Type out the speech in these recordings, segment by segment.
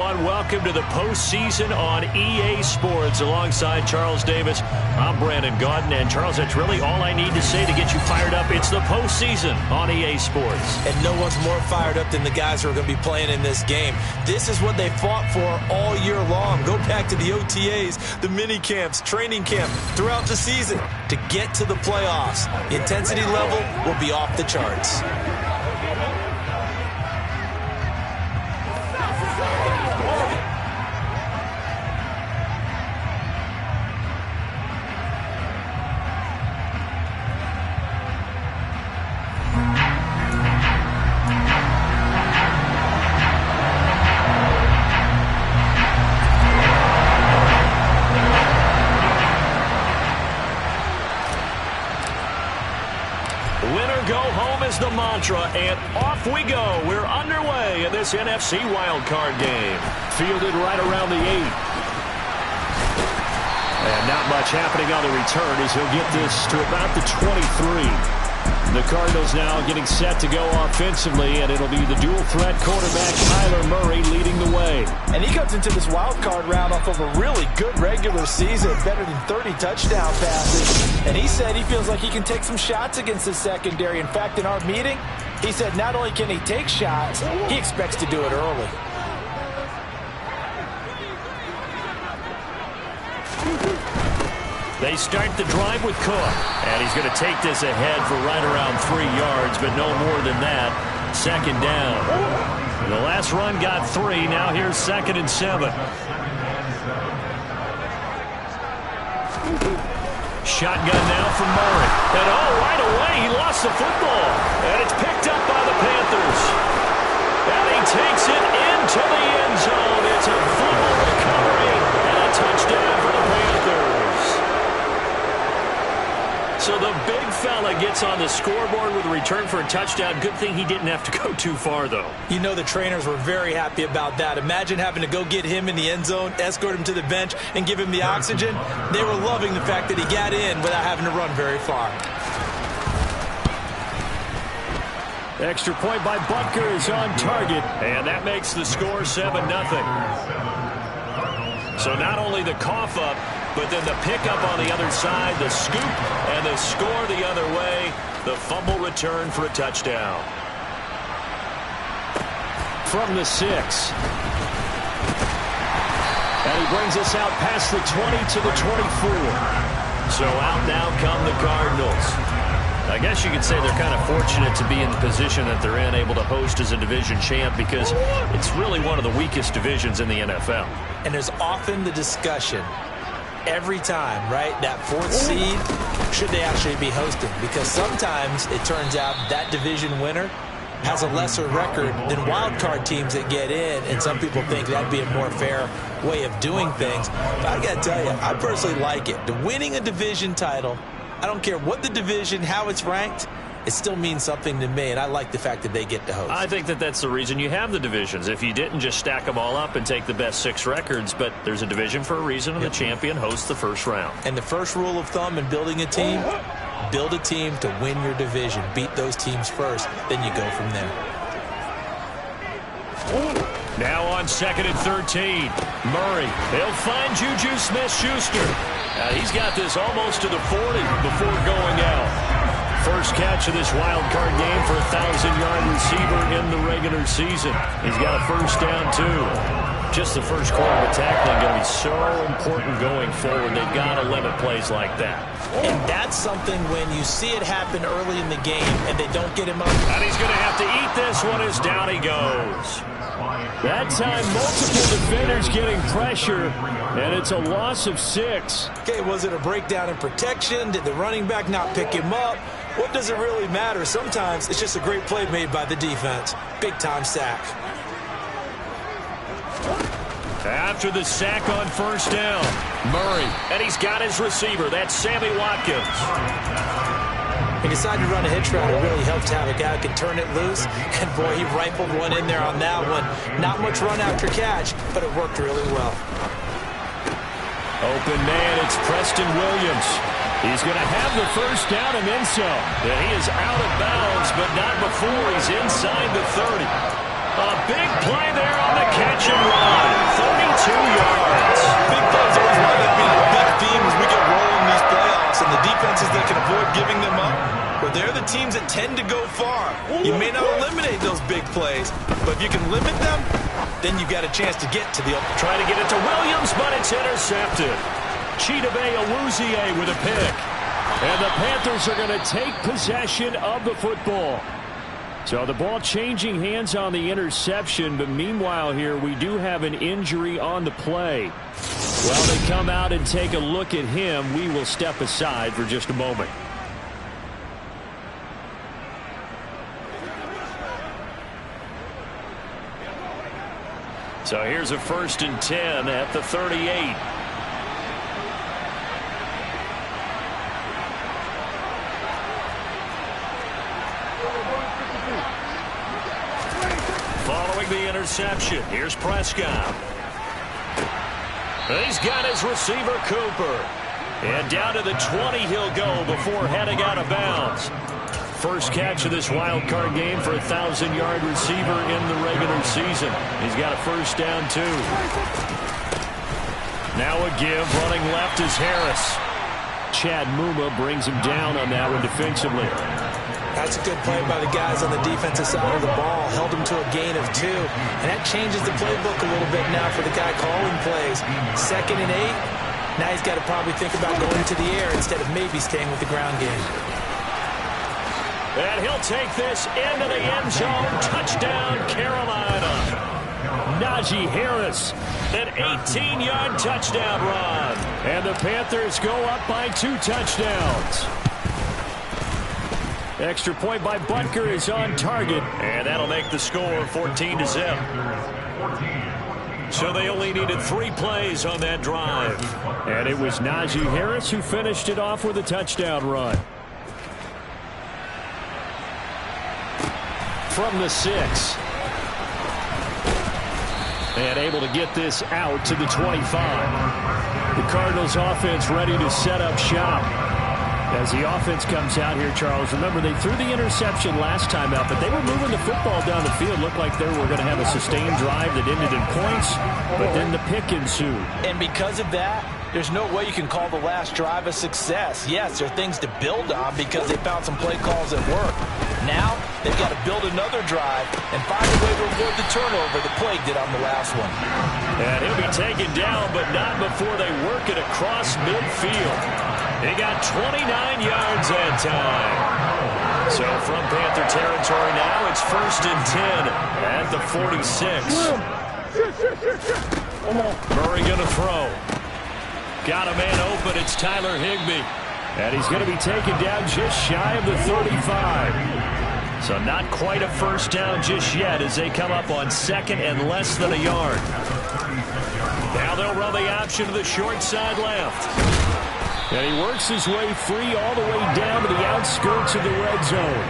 Welcome to the postseason on EA Sports. Alongside Charles Davis, I'm Brandon Gaudin. And Charles, that's really all I need to say to get you fired up. It's the postseason on EA Sports. And no one's more fired up than the guys who are going to be playing in this game. This is what they fought for all year long. Go back to the OTAs, the mini camps, training camp, throughout the season to get to the playoffs. The intensity level will be off the charts. The mantra, and off we go. We're underway in this NFC wildcard game. Fielded right around the 8. And not much happening on the return as he'll get this to about the 23. The Cardinals now getting set to go offensively, and it'll be the dual-threat quarterback Kyler Murray leading the way. And he comes into this wild card round off of a really good regular season, better than 30 touchdown passes. And he said he feels like he can take some shots against the secondary. In fact, in our meeting, he said not only can he take shots, he expects to do it early. They start the drive with Cook, and he's going to take this ahead for right around 3 yards, but no more than that. Second down. The last run got 3. Now here's 2nd and 7. Shotgun now from Murray. And right away he lost the football. And it's picked up by the Panthers. And he takes it into the end zone. It's a fumble recovery and a touchdown for the Panthers. So the big fella gets on the scoreboard with a return for a touchdown. Good thing he didn't have to go too far, though. You know the trainers were very happy about that. Imagine having to go get him in the end zone, escort him to the bench, and give him the oxygen. They were loving the fact that he got in without having to run very far. Extra point by Butker is on target, and that makes the score 7-0. So not only the cough up, but then the pickup on the other side, the scoop, and the score the other way. The fumble return for a touchdown. From the 6. And he brings us out past the 20 to the 24. So out now come the Cardinals. I guess you could say they're kind of fortunate to be in the position that they're in, able to host as a division champ, because it's really one of the weakest divisions in the NFL. And there's often the discussion every time, right, that 4th seed, should they actually be hosting? Because sometimes it turns out that division winner has a lesser record than wild card teams that get in, and some people think that'd be a more fair way of doing things. But I got to tell you, I personally like it. The winning a division title, I don't care what the division, how it's ranked, it still means something to me, and I like the fact that they get to host. I think that that's the reason you have the divisions. If you didn't, just stack them all up and take the best 6 records, but there's a division for a reason, and the champion hosts the first round. And the first rule of thumb in building a team, build a team to win your division. Beat those teams first, then you go from there. Now on 2nd and 13. Murray, he'll find Juju Smith-Schuster. He's got this almost to the 40 before going out. First catch of this wild card game for a 1,000-yard receiver in the regular season. He's got a first down, too. Just the first quarter of tackling going to be so important going forward. They've got to limit plays like that. And that's something when you see it happen early in the game and they don't get him up. And he's going to have to eat this one as down he goes. That time, multiple defenders getting pressure, and it's a loss of 6. Okay, was it a breakdown in protection? Did the running back not pick him up? What does it really matter? Sometimes it's just a great play made by the defense. Big-time sack. After the sack on first down, Murray, and he's got his receiver. That's Sammy Watkins. He decided to run a hitch route. It really helped to have a guy who can turn it loose. And, boy, he rifled one in there on that one. Not much run after catch, but it worked really well. Open man, it's Preston Williams. He's going to have the first down and then some. And he is out of bounds, but not before he's inside the 30. A big play there on the catch and run. 32 yards. Big plays always wind up being a big theme as we get rolling these playoffs, and the defenses that can avoid giving them up, but they're the teams that tend to go far. You may not eliminate those big plays, but if you can limit them, then you've got a chance to get to the... Trying to get it to Williams, but it's intercepted. Chidobe Awuzie with a pick. And the Panthers are going to take possession of the football. So the ball changing hands on the interception, but meanwhile here we do have an injury on the play. While they come out and take a look at him, we will step aside for just a moment. So here's a 1st and 10 at the 38. Following the interception, here's Prescott. He's got his receiver, Cooper. And down to the 20 he'll go before heading out of bounds. First catch of this wild card game for a 1,000-yard receiver in the regular season. He's got a first down, too. Now a give, running left is Harris. Chad Muma brings him down on that one defensively. That's a good play by the guys on the defensive side of the ball. Held him to a gain of 2. And that changes the playbook a little bit now for the guy calling plays. 2nd and 8. Now he's got to probably think about going to the air instead of maybe staying with the ground game. And he'll take this into the end zone. Touchdown, Carolina. Najee Harris, an 18-yard touchdown run. And the Panthers go up by 2 touchdowns. Extra point by Butker is on target, and that'll make the score 14-0. So they only needed 3 plays on that drive. And it was Najee Harris who finished it off with a touchdown run. From the 6. And able to get this out to the 25. The Cardinals offense ready to set up shop. As the offense comes out here, Charles, remember they threw the interception last time out, but they were moving the football down the field. Looked like they were going to have a sustained drive that ended in points, but then the pick ensued. And because of that, there's no way you can call the last drive a success. Yes, there are things to build on because they found some play calls that work. Now, they've got to build another drive and find a way to avoid the turnover the play did on the last one. And he'll be taken down, but not before they work it across midfield. They got 29 yards that time. So from Panther territory now, it's 1st and 10 at the 46. Murray going to throw. Got a man open. It's Tyler Higbee. And he's going to be taken down just shy of the 35. So not quite a first down just yet as they come up on 2nd and less than a yard. Now they'll run the option to the short side left. And he works his way free all the way down to the outskirts of the red zone.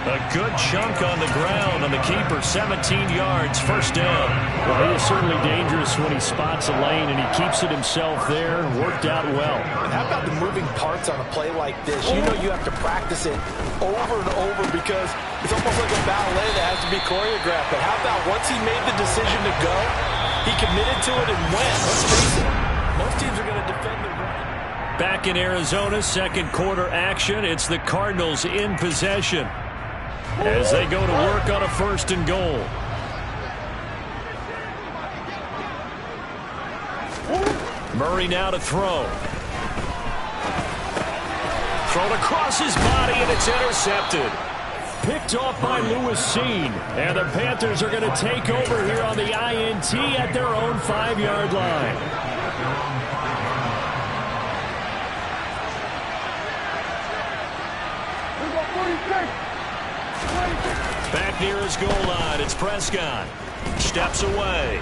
A good chunk on the ground on the keeper, 17 yards, first down. Well, he is certainly dangerous when he spots a lane, and he keeps it himself there. Worked out well. And how about the moving parts on a play like this? You know you have to practice it over and over because it's almost like a ballet that has to be choreographed. But how about once he made the decision to go, he committed to it and went. Let's face it, most teams are going to defend the run. Back in Arizona, 2nd quarter action. It's the Cardinals in possession as they go to work on a 1st and goal. Murray now to throw. Thrown across his body, and it's intercepted. Picked off by Lewis Seen. And the Panthers are going to take over here on the INT at their own 5-yard line. Back near his goal line, it's Prescott. Steps away.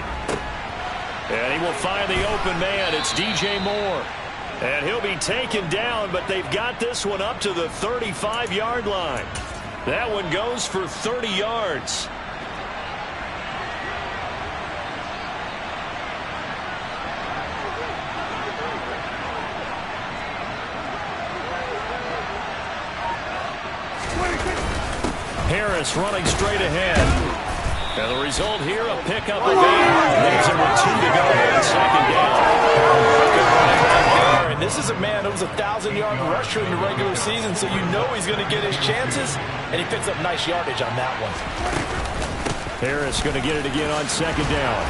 And he will find the open man. It's DJ Moore. And he'll be taken down, but they've got this one up to the 35-yard line. That one goes for 30 yards. Harris running straight ahead. And the result here, a pickup of 8. Leaves him with 2 to go on second down. Good running back there. And this is a man who was a 1,000-yard rusher in the regular season, so you know he's going to get his chances, and he picks up nice yardage on that one. Harris going to get it again on second down.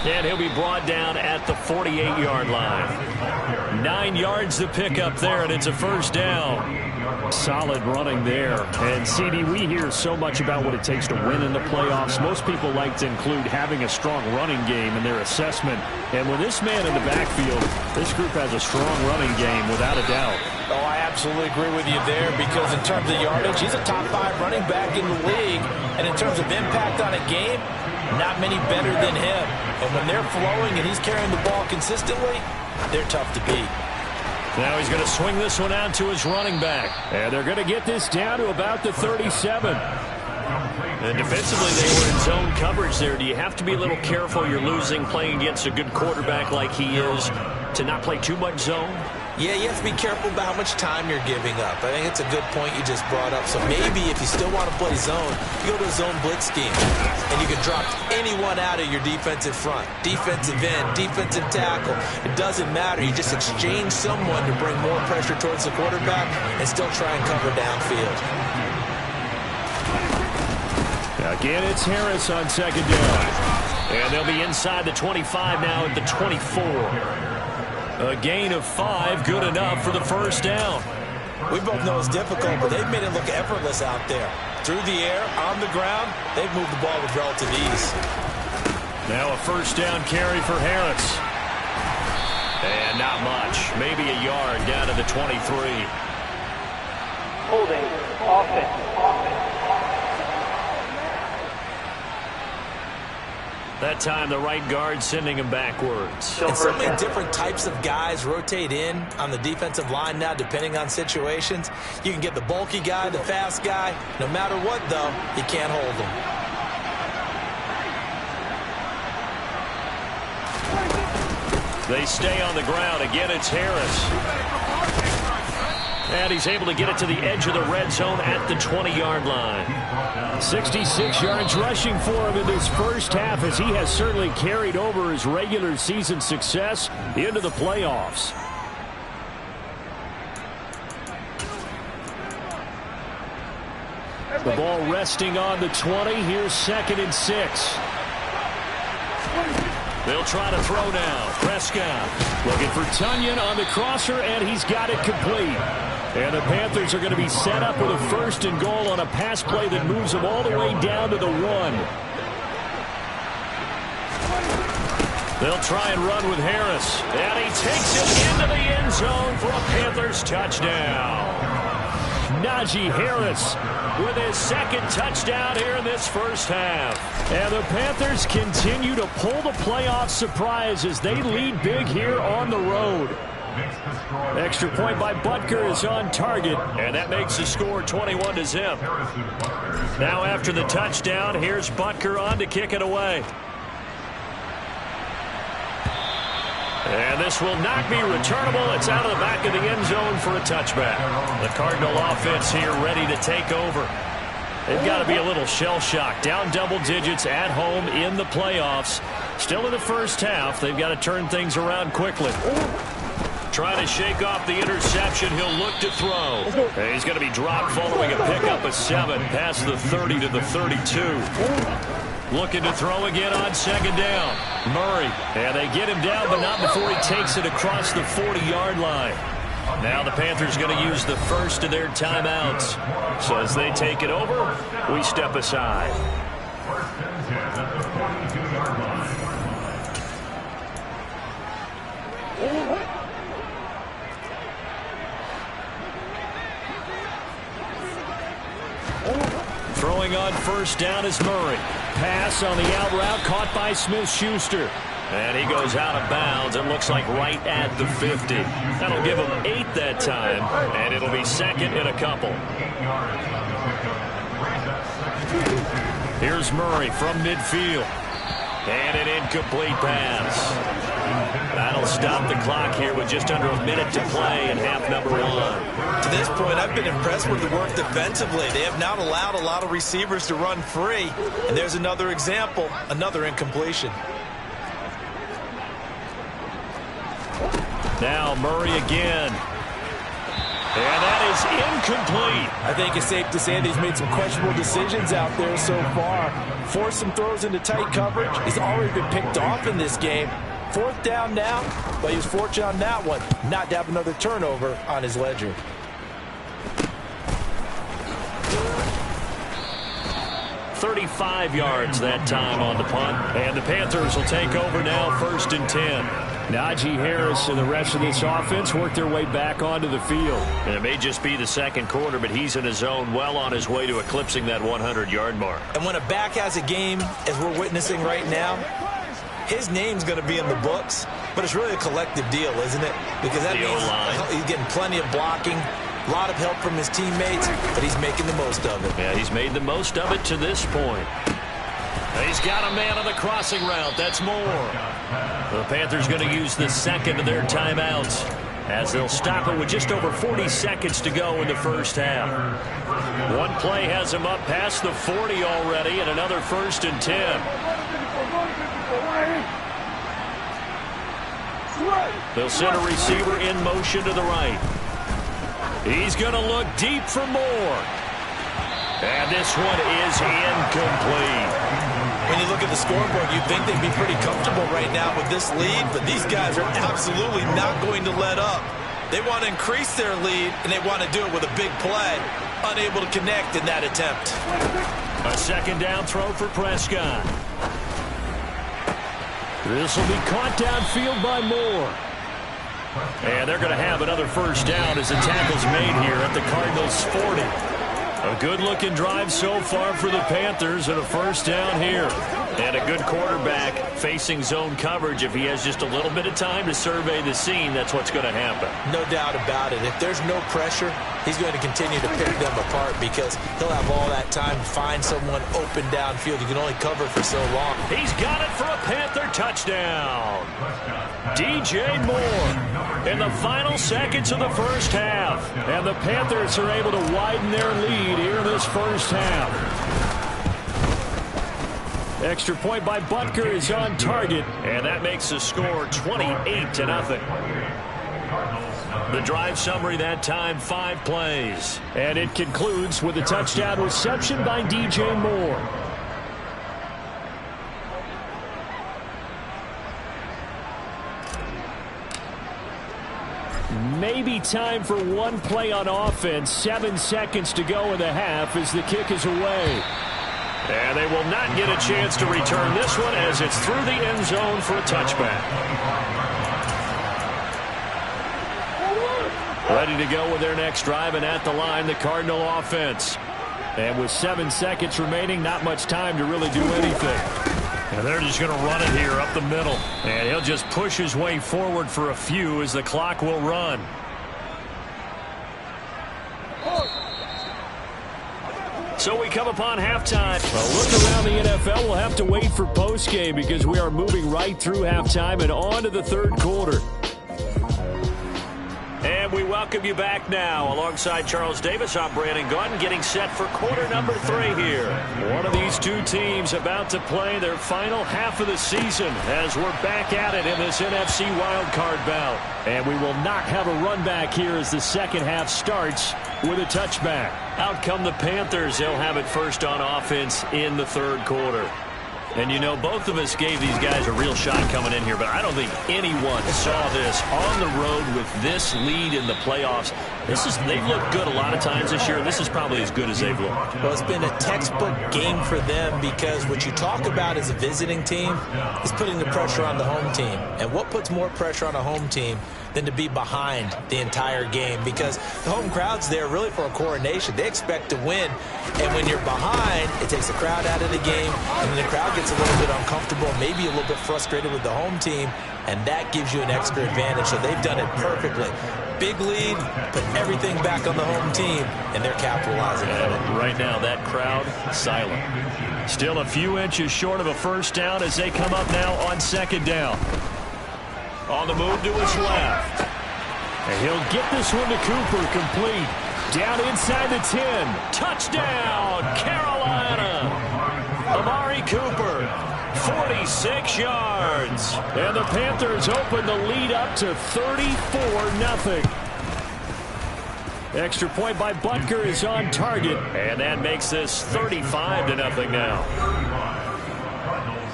And he'll be brought down at the 48-yard line. 9 yards to pick up there, and it's a first down. Solid running there. And, CD, we hear so much about what it takes to win in the playoffs. Most people like to include having a strong running game in their assessment. And with this man in the backfield, this group has a strong running game without a doubt. Oh, I absolutely agree with you there, because in terms of yardage, he's a top 5 running back in the league. And in terms of impact on a game, not many better than him. And when they're flowing and he's carrying the ball consistently, they're tough to beat. Now he's going to swing this one out to his running back. And they're going to get this down to about the 37. And defensively, they were in zone coverage there. Do you have to be a little careful? You're losing playing against a good quarterback like he is to not play too much zone? Yeah, you have to be careful about how much time you're giving up. I think it's a good point you just brought up. So maybe if you still want to play zone, you go to a zone blitz scheme. And you can drop anyone out of your defensive front. Defensive end, defensive tackle. It doesn't matter. You just exchange someone to bring more pressure towards the quarterback and still try and cover downfield. Again, it's Harris on second down. And they'll be inside the 25 now at the 24. A gain of 5, good enough for the first down. We both know it's difficult, but they've made it look effortless out there. Through the air, on the ground, they've moved the ball with relative ease. Now a first down carry for Harris. And not much. Maybe a yard down to the 23. Holding, offense. That time the right guard sending him backwards. And so many different types of guys rotate in on the defensive line now depending on situations. You can get the bulky guy, the fast guy. No matter what, though, you can't hold them. They stay on the ground. Again, it's Harris. And he's able to get it to the edge of the red zone at the 20-yard line. 66 yards rushing for him in this first half, as he has certainly carried over his regular season success into the playoffs. The ball resting on the 20. Here's 2nd and 6. They'll try to throw now. Prescott looking for Tunyon on the crosser, and he's got it complete. And the Panthers are going to be set up with a 1st and goal on a pass play that moves them all the way down to the 1. They'll try and run with Harris. And he takes it into the end zone for a Panthers touchdown. Najee Harris with his 2nd touchdown here in this first half. And the Panthers continue to pull the playoff surprise as they lead big here on the road. Extra point by Butker is on target. And that makes the score 21-0. Now after the touchdown, here's Butker on to kick it away. And this will not be returnable. It's out of the back of the end zone for a touchback. The Cardinal offense here ready to take over. They've got to be a little shell-shocked. Down double digits at home in the playoffs. Still in the first half. They've got to turn things around quickly. Trying to shake off the interception. He'll look to throw. And he's going to be dropped following a pickup of 7 past the 30 to the 32. Looking to throw again on 2nd down. Murray. And they get him down, but not before he takes it across the 40-yard line. Now the Panthers going to use the first of their timeouts. So as they take it over, we step aside. Throwing on first down is Murray. Pass on the out route caught by Smith-Schuster. And he goes out of bounds. It looks like right at the 50. That'll give him 8 that time. And it'll be 2nd and a couple. Here's Murray from midfield. And an incomplete pass. That'll stop the clock here with just under a minute to play in half number one. To this point, I've been impressed with the work defensively. They have not allowed a lot of receivers to run free. And there's another example, another incompletion. Now Murray again. And that is incomplete. I think it's safe to say that he's made some questionable decisions out there so far. Forced some throws into tight coverage. He's already been picked off in this game. Fourth down now, but he was fortunate on that one not to have another turnover on his ledger. "35 yards that time on the punt. And the Panthers will take over now, 1st and 10. Najee Harris and the rest of this offense work their way back onto the field. And it may just be the second quarter, but he's in his zone, well on his way to eclipsing that 100-yard mark. And when a back has a game, as we're witnessing right now, his name's going to be in the books, but it's really a collective deal, isn't it? Because that means he's getting plenty of blocking, a lot of help from his teammates, but he's making the most of it. Yeah, he's made the most of it to this point. He's got a man on the crossing route. That's more. The Panthers going to use the second of their timeouts as they'll stop it with just over 40 seconds to go in the first half. One play has him up past the 40 already, and another 1st and 10. They'll send a receiver in motion to the right. He's going to look deep for more. And this one is incomplete. When you look at the scoreboard, you'd think they'd be pretty comfortable right now with this lead, but these guys are absolutely not going to let up. They want to increase their lead, and they want to do it with a big play. Unable to connect in that attempt. A second down throw for Prescott. This will be caught downfield by Moore. And they're going to have another first down as the tackle's made here at the Cardinals' 40. A good-looking drive so far for the Panthers and a first down here. And a good quarterback facing zone coverage. If he has just a little bit of time to survey the scene, that's what's going to happen. No doubt about it. If there's no pressure, he's going to continue to pick them apart because he'll have all that time to find someone open downfield. You can only cover for so long. He's got it for a Panther touchdown. DJ Moore in the final seconds of the first half. And the Panthers are able to widen their lead here in this first half. Extra point by Butker is on target, and that makes the score 28-0. The drive summary that time, 5 plays. And it concludes with a touchdown reception by DJ Moore. Maybe time for one play on offense. 7 seconds to go in the half as the kick is away. And they will not get a chance to return this one as it's through the end zone for a touchback. Ready to go with their next drive, and at the line, the Cardinal offense. And with 7 seconds remaining, not much time to really do anything. And they're just going to run it here up the middle. And he'll just push his way forward for a few as the clock will run. So we come upon halftime. A look around the NFL. We'll have to wait for postgame because we are moving right through halftime and on to the third quarter. And we welcome you back now. Alongside Charles Davis, I'm Brandon Gaudin, getting set for quarter number 3 here. One of these two teams about to play their final half of the season as we're back at it in this NFC wildcard bout. And we will not have a run back here as the second half starts with a touchback. Out come the Panthers. They'll have it first on offense in the third quarter. And, you know, both of us gave these guys a real shot coming in here, but I don't think anyone saw this on the road with this lead in the playoffs. They've looked good a lot of times this year. This is probably as good as they've looked. Well, it's been a textbook game for them because what you talk about as a visiting team is putting the pressure on the home team. And what puts more pressure on a home team than to be behind the entire game? Because the home crowd's there really for a coronation. They expect to win. And when you're behind, it takes the crowd out of the game. And then the crowd gets a little bit uncomfortable, maybe a little bit frustrated with the home team. And that gives you an extra advantage. So they've done it perfectly. Big lead, put everything back on the home team, and they're capitalizing on it. Right now, that crowd, silent. Still a few inches short of a first down as they come up now on second down. On the move to his left. And he'll get this one to Cooper, complete. Down inside the 10. Touchdown, Carolina. Amari Cooper, 46 yards. And the Panthers open the lead up to 34-0. Extra point by Butker is on target. And that makes this 35-0 now.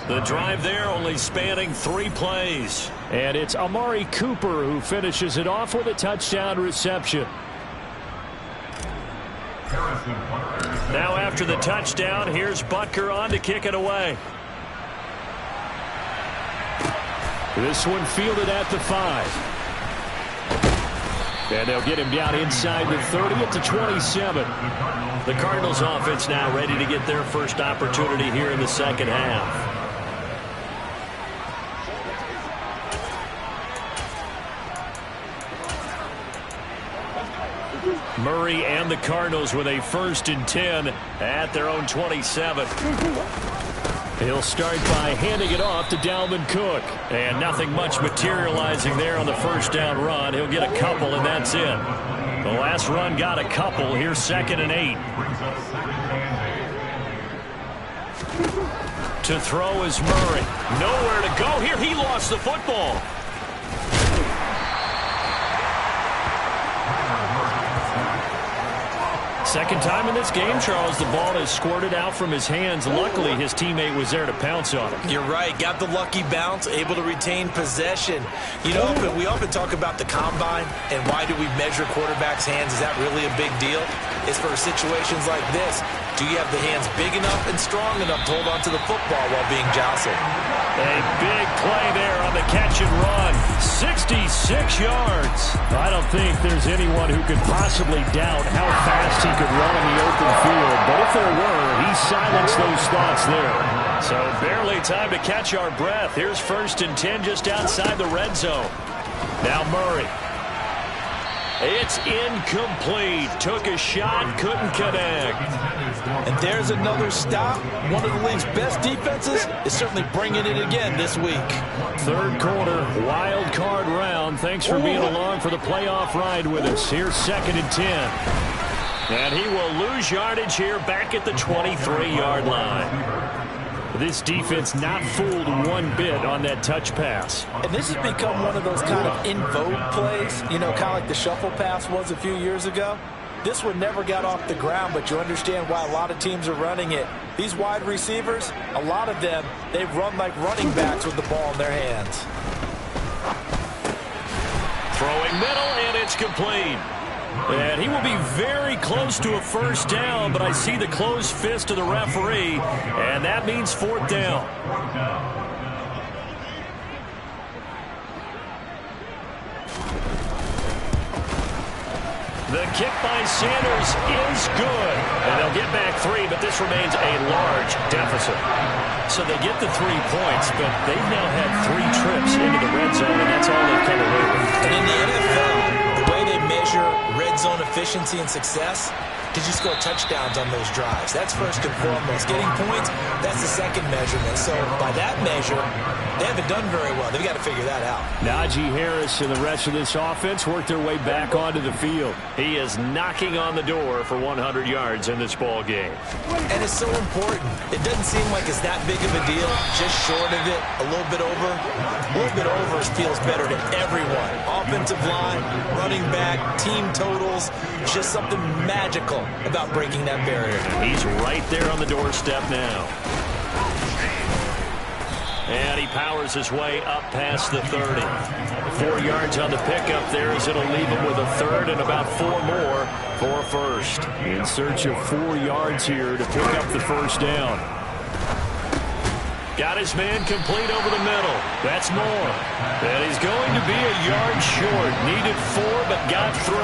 The drive there only spanning 3 plays. And it's Amari Cooper who finishes it off with a touchdown reception. Now after the touchdown, here's Butker on to kick it away. This one fielded at the 5. And they'll get him down inside the 30 at the 27. The Cardinals offense now ready to get their first opportunity here in the second half. Murray and the Cardinals with a 1st and 10 at their own 27. He'll start by handing it off to Dalvin Cook. And nothing much materializing there on the first down run. He'll get a couple, and that's it. The last run got a couple. Here's 2nd and 8. To throw is Murray. Nowhere to go here. He lost the football. Second time in this game, Charles, the ball has squirted out from his hands. Luckily, his teammate was there to pounce on him. You're right. Got the lucky bounce, able to retain possession. You know, we often talk about the combine and why do we measure quarterbacks' hands. Is that really a big deal? It's for situations like this. Do you have the hands big enough and strong enough to hold on to the football while being jostled? A big play there on the catch and run. 66 yards. I don't think there's anyone who could possibly doubt how fast he could run in the open field. But if there were, he silenced those thoughts there. So barely time to catch our breath. Here's 1st and 10 just outside the red zone. Now Murray. It's incomplete. Took a shot, couldn't connect. And there's another stop. One of the league's best defenses is certainly bringing it again this week. 3rd quarter, wild card round. Thanks for being along for the playoff ride with us. Here's 2nd and 10. And he will lose yardage here back at the 23-yard line. This defense not fooled one bit on that touch pass. And this has become one of those kind of in vogue plays, you know, kind of like the shuffle pass was a few years ago. This one never got off the ground, but you understand why a lot of teams are running it. These wide receivers, a lot of them, they run like running backs with the ball in their hands. Throwing middle, and it's complete. And he will be very close to a first down, but I see the closed fist of the referee, and that means 4th down. The kick by Sanders is good. And they'll get back 3, but this remains a large deficit. So they get the 3 points, but they've now had 3 trips into the red zone, and that's all they've come away with. And in the NFL, the way they measure red zone efficiency and success, did you score touchdowns on those drives? That's first and foremost. Getting points, that's the second measurement. So by that measure, they haven't done very well. They've got to figure that out. Najee Harris and the rest of this offense work their way back onto the field. He is knocking on the door for 100 yards in this ball game. And it's so important. It doesn't seem like it's that big of a deal. Just short of it, a little bit over. A little bit over feels better to everyone. Offensive line, running back, team totals. Just something magical about breaking that barrier. He's right there on the doorstep now. And he powers his way up past the 30. 4 yards on the pickup there as it'll leave him with a 3rd and about 4 more for a first. In search of 4 yards here to pick up the first down. Got his man complete over the middle. That's more. And he's going to be a yard short. Needed 4, but got 3.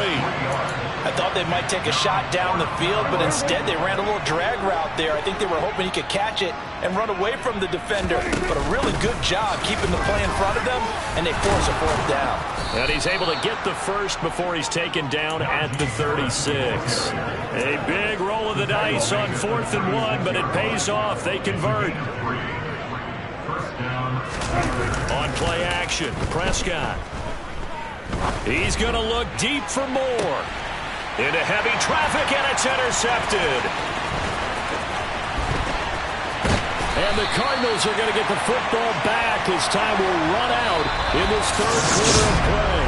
I thought they might take a shot down the field, but instead they ran a little drag route there. I think they were hoping he could catch it and run away from the defender. But a really good job keeping the play in front of them, and they force a fourth down. And he's able to get the first before he's taken down at the 36. A big roll of the dice on 4th and 1, but it pays off. They convert. On play action, Prescott. He's going to look deep for more. Into heavy traffic, and it's intercepted. And the Cardinals are going to get the football back as time will run out in this third quarter of play.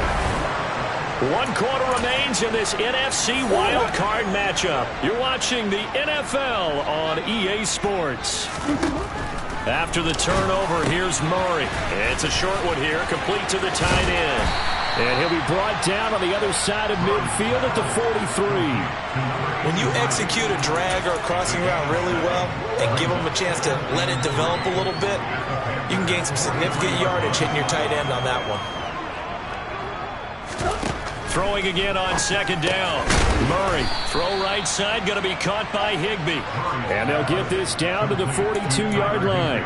1 quarter remains in this NFC wild card matchup. You're watching the NFL on EA Sports. After the turnover, here's Murray. It's a short one here, complete to the tight end. And he'll be brought down on the other side of midfield at the 43. When you execute a drag or a crossing route really well and give them a chance to let it develop a little bit, you can gain some significant yardage hitting your tight end on that one. Throwing again on 2nd down. Murray, throw right side, going to be caught by Higbee. And they'll get this down to the 42-yard line.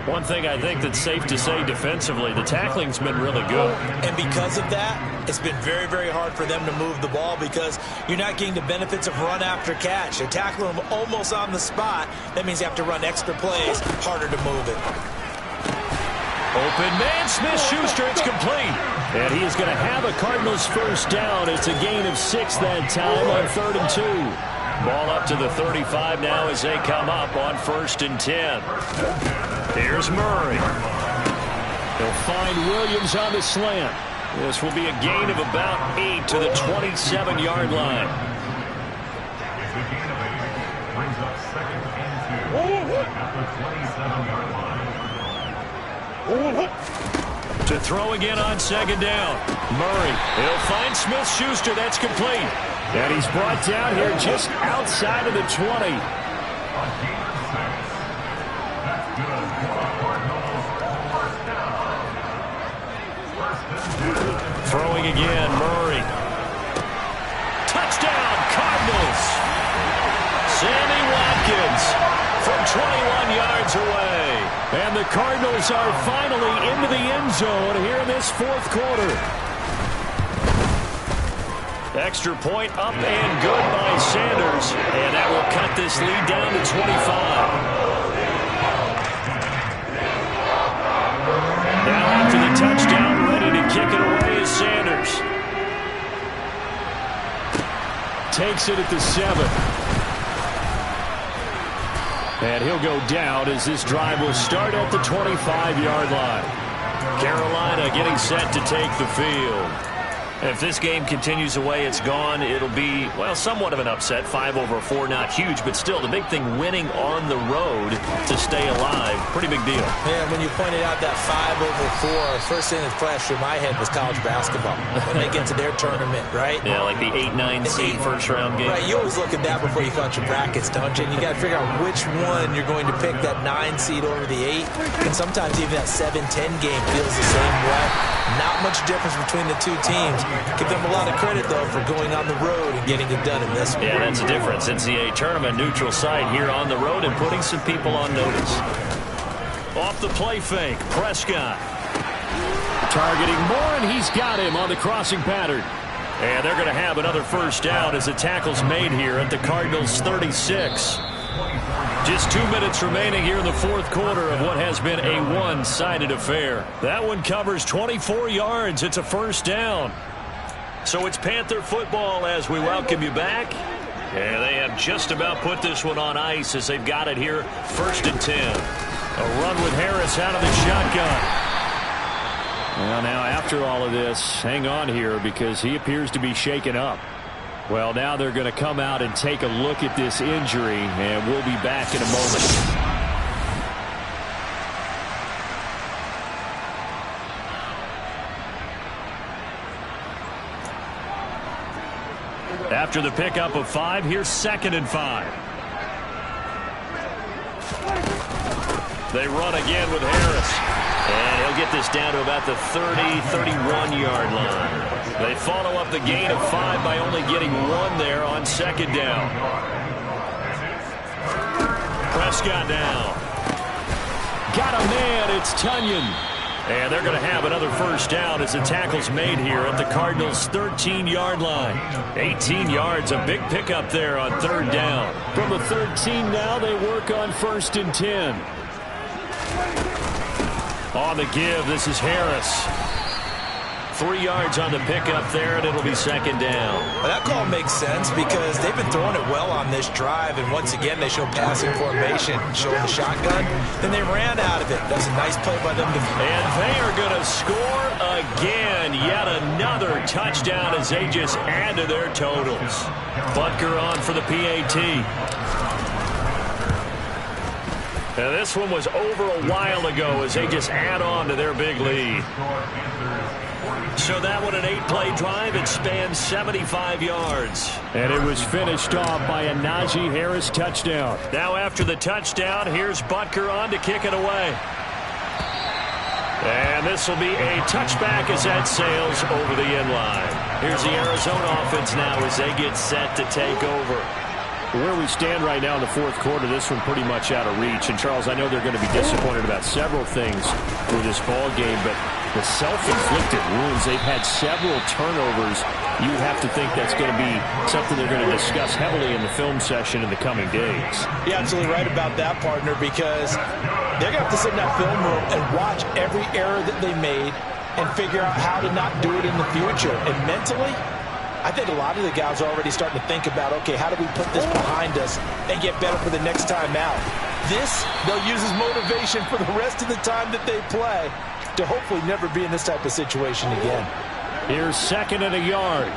One thing I think that's safe to say defensively, the tackling's been really good. And because of that, it's been very, very hard for them to move the ball because you're not getting the benefits of run after catch. They're tackling them almost on the spot. That means you have to run extra plays, harder to move it. Open man, Smith-Schuster, it's complete. And he is going to have a Cardinals first down. It's a gain of 6 that time on 3rd and 2. Ball up to the 35 now as they come up on 1st and 10. Here's Murray. He'll find Williams on the slant. This will be a gain of about 8 to the 27-yard line. To throw again on 2nd down. Murray, he'll find Smith-Schuster. That's complete. And he's brought down here just outside of the 20. Throwing again, Murray. Touchdown, Cardinals. Sammy Watkins from 21 yards away. And the Cardinals are finally into the end zone here in this 4th quarter. Extra point up and good by Sanders. And that will cut this lead down to 25. Now after the touchdown, ready to kick it away is Sanders. Takes it at the 7. And he'll go down as this drive will start at the 25-yard line. Carolina getting set to take the field. If this game continues the way it's gone, it'll be, well, somewhat of an upset. 5-4, not huge, but still the big thing, winning on the road to stay alive. Pretty big deal. Yeah, when you pointed out that 5-4, first thing that flashed through my head was college basketball. When they get to their tournament, right? Yeah, like the 8-9 seed first-round game. Right, you always look at that before you cut your brackets, don't you? And you got to figure out which one you're going to pick, that 9 seed over the 8. And sometimes even that 7-10 game feels the same way. Not much difference between the two teams. Give them a lot of credit, though, for going on the road and getting it done in this one. Yeah, that's the difference. NCAA tournament neutral site here on the road and putting some people on notice. Off the play fake, Prescott. Targeting Moore, and he's got him on the crossing pattern. And they're going to have another first down as the tackle's made here at the Cardinals' 36. Just 2 minutes remaining here in the 4th quarter of what has been a one-sided affair. That one covers 24 yards. It's a first down. So it's Panther football as we welcome you back. And they have just about put this one on ice as they've got it here, 1st and 10. A run with Harris out of the shotgun. Well, now after all of this, hang on here because he appears to be shaken up. Well, now they're going to come out and take a look at this injury, and we'll be back in a moment. After the pickup of 5, here's 2nd and 5. They run again with Harris. And he'll get this down to about the 30, 31-yard line. They follow up the gain of 5 by only getting 1 there on second down. Prescott now. Got a man. It's Tunyon. And they're going to have another first down as the tackle's made here at the Cardinals' 13-yard line. 18 yards, a big pickup there on third down. From the 13 now, they work on 1st and 10. On the give, this is Harris. 3 yards on the pickup there, and it'll be second down. Well, that call makes sense because they've been throwing it well on this drive, and once again they show passing formation, showing the shotgun. Then they ran out of it. That's a nice play by them. And they are going to score again. Yet another touchdown as they just add to their totals. Butker on for the PAT. Now this one was over a while ago as they just add on to their big lead. So that one, an 8-play drive. It spans 75 yards. And it was finished off by a Najee Harris touchdown. Now after the touchdown, here's Butker on to kick it away. And this will be a touchback as that sails over the end line. Here's the Arizona offense now as they get set to take over. Where we stand right now in the fourth quarter, this one pretty much out of reach. And, Charles, I know they're going to be disappointed about several things for this ball game, but the self-inflicted wounds, they've had several turnovers. You have to think that's going to be something they're going to discuss heavily in the film session in the coming days. You're absolutely right about that, partner, because they're going to have to sit in that film room and watch every error that they made and figure out how to not do it in the future. And mentally, I think a lot of the guys are already starting to think about, okay, how do we put this behind us and get better for the next time out? This, they'll use as motivation for the rest of the time that they play to hopefully never be in this type of situation again. Here's 2nd and a yard.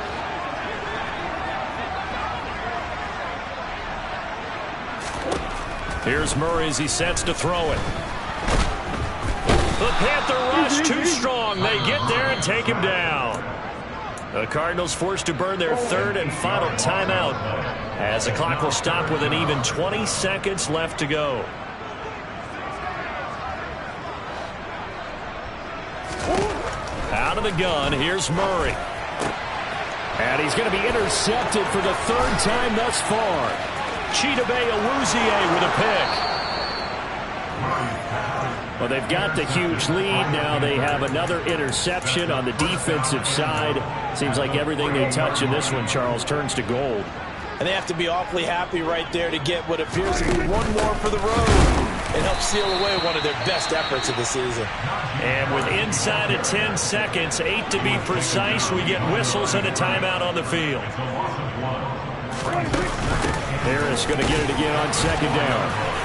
Here's Murray as he sets to throw it. The Panther rush too strong. They get there and take him down. The Cardinals forced to burn their 3rd and final timeout as the clock will stop with an even 20 seconds left to go. Out of the gun, here's Murray. And he's going to be intercepted for the 3rd time thus far. Chidobe Awuzie with a pick. Well, they've got the huge lead. Now they have another interception on the defensive side. Seems like everything they touch in this one, Charles, turns to gold. And they have to be awfully happy right there to get what appears to be one more for the road and help seal away one of their best efforts of the season. And with inside of 10 seconds, 8 to be precise, we get whistles and a timeout on the field. Harris going to get it again on 2nd down.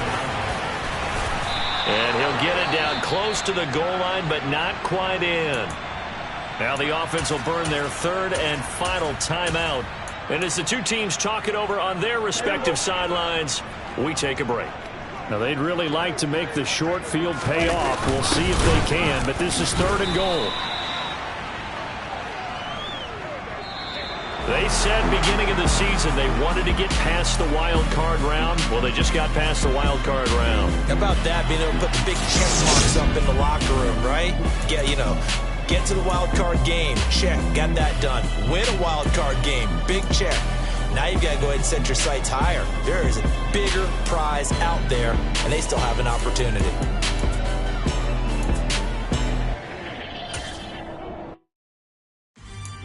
And he'll get it down close to the goal line, but not quite in. Now the offense will burn their 3rd and final timeout. And as the two teams talk it over on their respective sidelines, we take a break. Now they'd really like to make the short field pay off. We'll see if they can, but this is 3rd and goal. They said beginning of the season they wanted to get past the wild card round. Well, they just got past the wild card round. How about that, being able to put the big check marks up in the locker room, right? Get to the wild card game. Check. Got that done. Win a wild card game. Big check. Now you've got to go ahead and set your sights higher. There is a bigger prize out there, and they still have an opportunity.